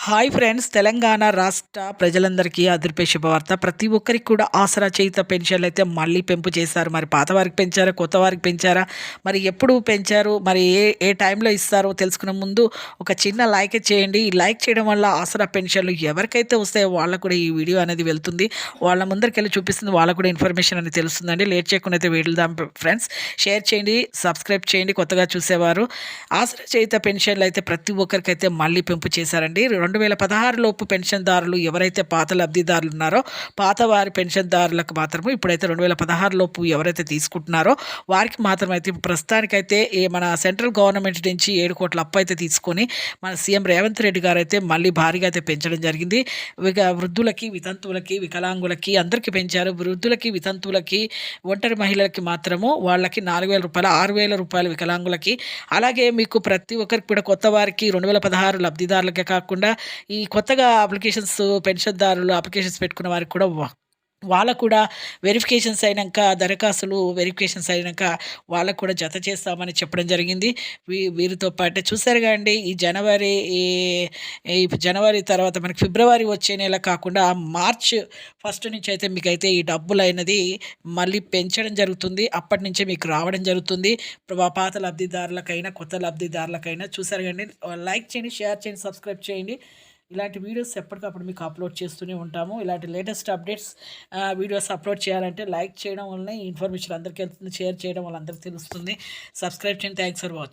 Hi friends! Telangana రాష్ట్ర ప్రజలందరికీ అదిరిపే శుభవార్త. ప్రతి ఒక్కరికి కూడా ఆసరా చేయుత పెన్షన్‌లయితే మళ్ళీ పెంపు చేశారు. మరి పాత వారికి పెంచారా? కొత్త వారికి పెంచారా? మరి ఎప్పుడు పెంచారు? మరి ఏ ఏ టైంలో ఇస్తారో తెలుసుకునే ముందు ఒక చిన్న లైక్ చేయండి. ఈ లైక్ చేయడం వల్ల ఆసరా పెన్షన్‌లు ఎవరికైతే వస్తాయో వాళ్ళకి కూడా ఈ వీడియో అనేది వెళ్తుంది. వాళ్ళ ముందరికెళ్ళి చూపిస్తుంది. వాళ్ళకి కూడా ఇన్ఫర్మేషన్ అనేది తెలుస్తుందండి. లేట్ చేయకుండా అయితే వెళ్దాం ఫ్రెండ్స్. షేర్ చేయండి, సబ్స్క్రైబ్ చేయండి కొత్తగా చూసేవారు. ఆసరా చేయుత పెన్షన్‌లు అయితే ప్రతి ఒక్కరికైతే మళ్ళీ పెంపు చేశారండి. 2016 లోపు పెన్షన్‌దారులు ఎవరైతే పాత లబ్ధిదారులు ఉన్నారో, పాత వారి పెన్షన్‌దారులకు మాత్రము ఇప్పుడైతే 2016 లోపు ఎవరైతే తీసుకుంటున్నారో వారికి మాత్రమైతే ప్రస్తుతానికైతే మన సెంట్రల్ గవర్నమెంట్ నుంచి 7 కోట్ల అప్పు అయితే తీసుకొని మన సీఎం రేవంత్ రెడ్డి గారైతే మళ్ళీ భారీగా అయితే పెంచడం జరిగింది. వృద్ధులకి, వితంతువులకి, వికలాంగులకి అందరికీ పెంచారు. వృద్ధులకి, వితంతువులకి, ఒంటరి మహిళలకి మాత్రము వాళ్ళకి రూ. 4,000 6,000 వికలాంగులకి, అలాగే మీకు ప్రతి ఒక్కరికి కూడా కొత్త వారికి 2016 లబ్ధిదారులకే కాకుండా ఈ కొత్తగా పెన్షన్‌దారులు అప్లికేషన్స్ పెట్టుకున్న వారికి కూడా వాళ్ళకు కూడా వెరిఫికేషన్స్ అయినంక వాళ్ళకు కూడా జత చేస్తామని చెప్పడం జరిగింది. వీరితో పాటే చూసారుగా అండి, ఈ జనవరి తర్వాత మనకి ఫిబ్రవరి వచ్చే నెల కాకుండా మార్చ్ ఫస్ట్ నుంచి అయితే మీకైతే ఈ డబ్బులైనది మళ్ళీ పెంచడం జరుగుతుంది. అప్పటి నుంచే మీకు రావడం జరుగుతుంది. పాత లబ్ధిదారులకైనా, కొత్త లబ్ధిదారులకైనా. చూసారుగా అండి, లైక్ చేయండి, షేర్ చేయండి, సబ్స్క్రైబ్ చేయండి. ఇలాంటి వీడియోస్ ఎప్పటికప్పుడు మీకు అప్లోడ్ చేస్తూనే ఉంటాము. ఇలాంటి లేటెస్ట్ అప్డేట్స్ వీడియోస్ అప్లోడ్ చేయాలంటే లైక్ చేయడం వల్లనే ఈ ఇన్ఫర్మేషన్ అందరికీ వెళ్తుంది. షేర్ చేయడం వల్ల అందరికీ తెలుస్తుంది. సబ్స్క్రైబ్ చేయండి. Thanks for watching.